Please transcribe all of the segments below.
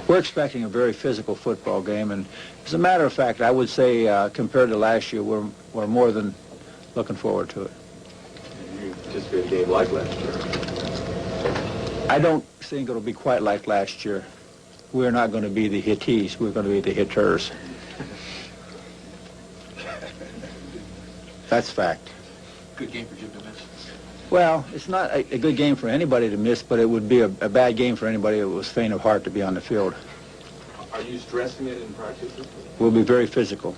We're expecting a very physical football game, and as a matter of fact, I would say compared to last year, we're more than looking forward to it. You anticipate a game like last year? I don't think it'll be quite like last year. We're not going to be the hitties. We're going to be the hitters. That's fact. Good game for Jim to miss. Well, it's not a good game for anybody to miss, but it would be a bad game for anybody that was faint of heart to be on the field. Are you stressing it in practice? We'll be very physical.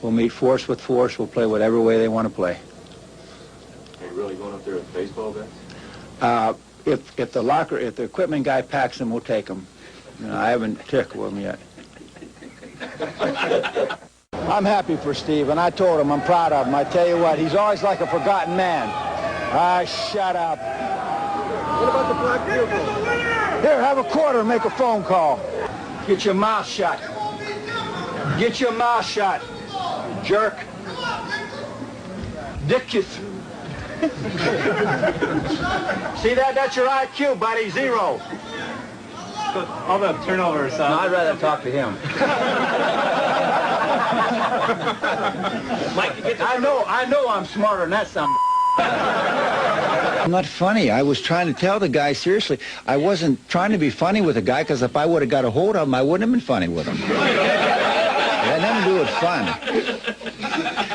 We'll meet force with force. We'll play whatever way they want to play. Are you really going up there with baseball bats? If the equipment guy packs them, we'll take them. You know, I haven't tickled with them yet. I'm happy for Steve, and I told him I'm proud of him. I tell you what, he's always like a forgotten man. Shut up. What about the black vehicle? Here, have a quarter and make a phone call. Get your mouth shut. Get your mouth shut, jerk. Dickus. See that? That's your IQ, buddy. 0. All the turnovers. No, I'd rather talk to him. Mike, I know I'm smarter than that son. I'm not funny. I was trying to tell the guy, seriously, I wasn't trying to be funny with the guy, because if I would have got a hold of him, I wouldn't have been funny with him. It had nothing to do with fun.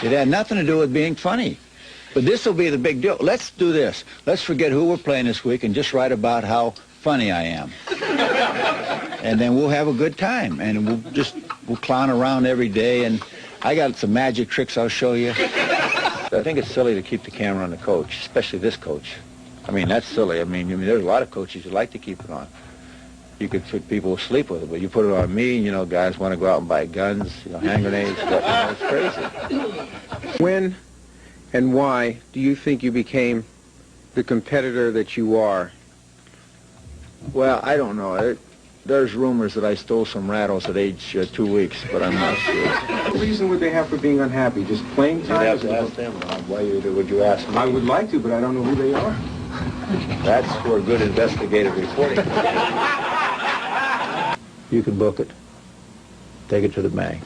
It had nothing to do with being funny. But this will be the big deal. Let's do this. Let's forget who we're playing this week and just write about how funny I am. And then we'll have a good time. And we'll clown around every day. And I got some magic tricks I'll show you. I think it's silly to keep the camera on the coach, especially this coach. I mean, that's silly. I mean, there's a lot of coaches who like to keep it on. You could put people asleep with it, but you put it on me, you know, guys want to go out and buy guns, you know, hand grenades, but, you know, it's crazy. When and why do you think you became the competitor that you are? Well, I don't know. There's rumors that I stole some rattles at age 2 weeks, but I'm not sure. What reason would they have for being unhappy? Just playing time? You'd have to ask them. Why would you ask me? I would like to, but I don't know who they are. That's where good investigative reporting comes in. You can book it, take it to the bank,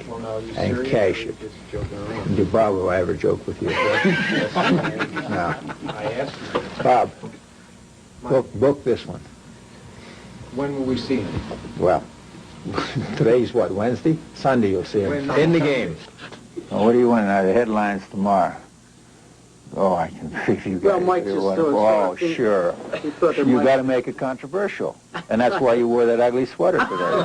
and cash it. Did Bob will I ever joke with you? No. I asked you. Bob, book this one. When will we see him? Well, today's what, Wednesday? Sunday you'll see him. In the game. Well, what do you want now? The headlines tomorrow. Oh, I can fix you guys. Well, Mike just oh, sure. You got to make it controversial. And that's why you wore that ugly sweater today.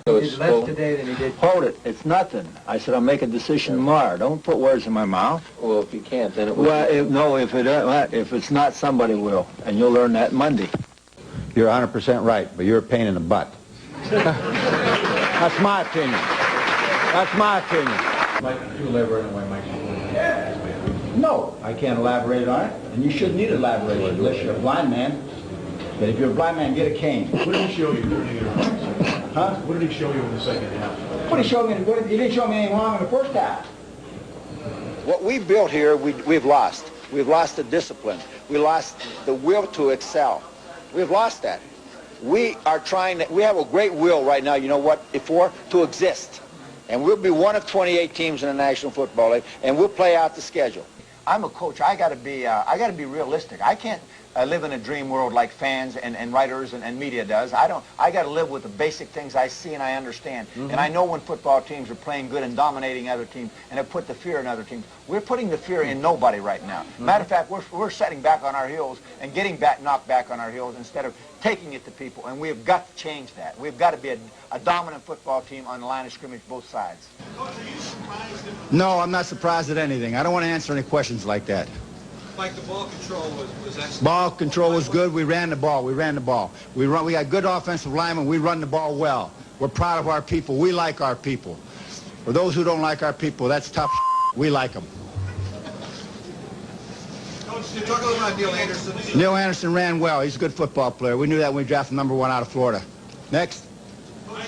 He's less today than he did. Hold it. It's nothing. I said I'll make a decision tomorrow. Don't put words in my mouth. Well, if you can't, then it will. Well, if it's not, somebody will. And you'll learn that Monday. You're 100% right, but you're a pain in the butt. That's my opinion. That's my opinion. Mike, you elaborate on why Mike should win. No, I can't elaborate on it, and you shouldn't need to elaborate on it unless you're a blind man. But if you're a blind man, get a cane. What did he show you during the half? Huh? What did he show you in the second half? What did he show me? He didn't show me anything wrong in the first half. What we built here, we've lost. We've lost the discipline. We lost the will to excel. We've lost that. We are trying to, we have a great will right now, you know what, to exist. And we'll be one of 28 teams in the National Football League, and we'll play out the schedule. I'm a coach. I got to be realistic. I can't live in a dream world like fans and writers and media does. I got to live with the basic things I see and I understand. Mm-hmm. And I know when football teams are playing good and dominating other teams and have put the fear in other teams. We're putting the fear in nobody right now. Mm-hmm. Matter of fact, we're setting back on our heels and getting knocked back on our heels instead of taking it to people. And we've got to change that. We've got to be a dominant football team on the line of scrimmage both sides. No, I'm not surprised at anything. I don't want to answer any questions like that. Mike, the ball control was excellent. Ball control was good. We ran the ball. We got good offensive linemen. We run the ball well. We're proud of our people. We like our people. For those who don't like our people, that's tough. We like them. Coach, can you talk a little about Neil Anderson? Neil Anderson ran well. He's a good football player. We knew that when we drafted #1 out of Florida. Next. Mike,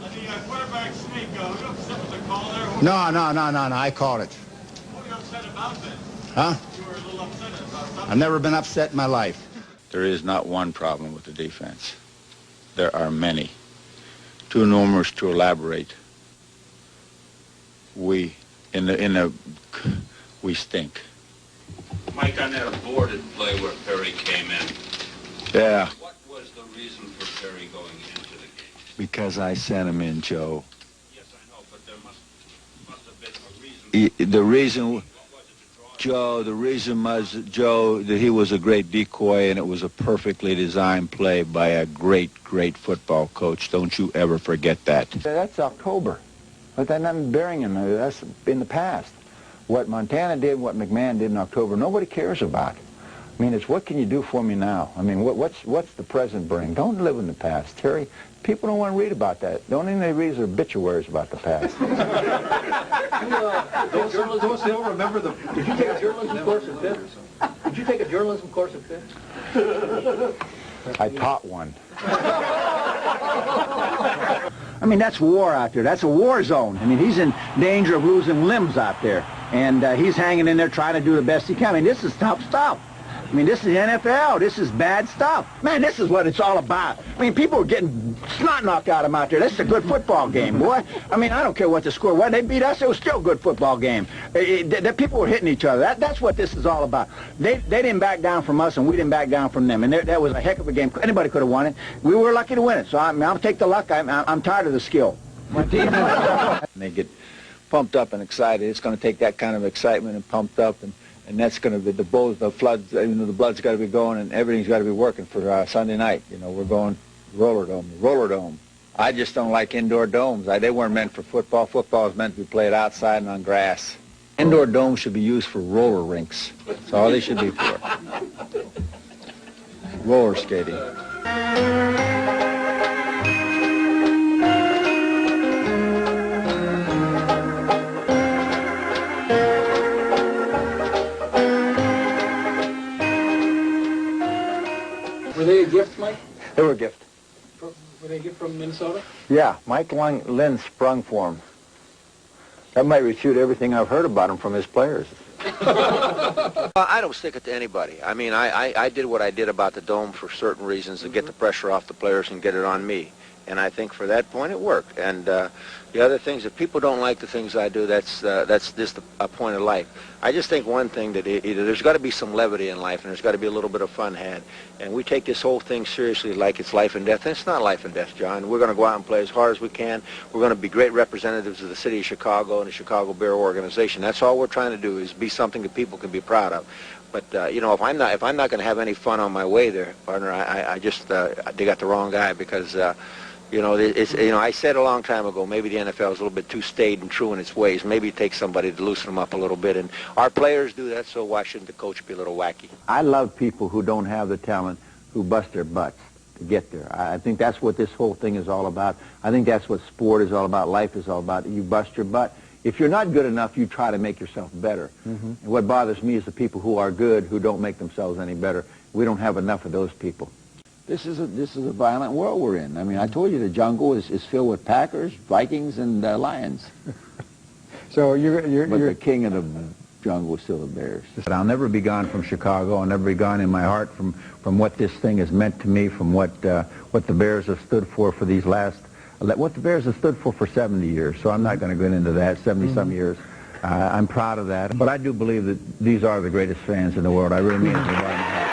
the quarterback sneak, were you upset with the call there? No. I called it. What were you upset about then? Huh? You were a little upset about something. I've never been upset in my life. There is not one problem with the defense. there are many. Too numerous to elaborate. We stink. Mike, on that aborted play where Perry came in, Yeah, what was the reason for Perry going into the game? because I sent him in, Joe. Yes, I know, but there must have been a reason. The reason, What was it to draw? Joe, the reason was, Joe, that he was a great decoy, and it was a perfectly designed play by a great, great football coach. Don't you ever forget that. That's October. But that nothing bearing in there. That's in the past. What Montana did, what McMahon did in October, nobody cares about. I mean, it's what can you do for me now? I mean, what's the present bring? Don't live in the past, Terry. People don't want to read about that. The only thing they read is obituaries about the past. Don't remember the... Did you take a journalism course at Pitt? Did you take a journalism course at Pitt? I taught one. I mean, that's war out there. That's a war zone. I mean, he's in danger of losing limbs out there. And he's hanging in there trying to do the best he can. I mean, this is tough stuff. I mean, this is the NFL. This is bad stuff. Man, this is what it's all about. I mean, people are getting snot knocked out of them out there. This is a good football game, boy. I mean, I don't care what the score was. They beat us. It was still a good football game. The people were hitting each other. That's what this is all about. They didn't back down from us, and we didn't back down from them. And that was a heck of a game. Anybody could have won it. We were lucky to win it. So I'll take the luck. I'm tired of the skill. My team. They get pumped up and excited. It's going to take that kind of excitement and pumped up, and that's going to be the floods. You know, the blood's got to be going, and everything's got to be working for Sunday night. You know, we're going roller dome. I just don't like indoor domes. They weren't meant for football. Football is meant to be played outside and on grass. Indoor domes should be used for roller rinks. That's all they should be for. Roller skating. Were they a gift, Mike? They were a gift. Were they a gift from Minnesota? Yeah, Mike Lynn sprung for him. That might refute everything I've heard about him from his players. I don't stick it to anybody. I mean, I did what I did about the dome for certain reasons to get the pressure off the players and get it on me. And I think for that point it worked. And the other things, if people don't like the things I do, that's just a point of life. I just think one thing that there's got to be some levity in life, and there's got to be a little bit of fun had. And we take this whole thing seriously like it's life and death. And it's not life and death, John. We're going to go out and play as hard as we can. We're going to be great representatives of the city of Chicago and the Chicago Bear organization. That's all we're trying to do, is be something that people can be proud of. But you know, if I'm not going to have any fun on my way there, partner, I just they got the wrong guy, because. You know, I said a long time ago, maybe the NFL is a little bit too staid and true in its ways. Maybe it takes somebody to loosen them up a little bit. And our players do that, so why shouldn't the coach be a little wacky? I love people who don't have the talent, who bust their butts to get there. I think that's what this whole thing is all about. I think that's what sport is all about, life is all about. You bust your butt. If you're not good enough, you try to make yourself better. And what bothers me is the people who are good who don't make themselves any better. We don't have enough of those people. This is a violent world we're in. I mean, I told you the jungle is filled with Packers, Vikings, and lions. So But the king of the jungle is still the Bears. I'll never be gone from Chicago. I'll never be gone in my heart from what this thing has meant to me, from what the Bears have stood for these last, what the Bears have stood for 70 years. So I'm not going to get into that, 70-some years. I'm proud of that. But I do believe that these are the greatest fans in the world. I really mean it.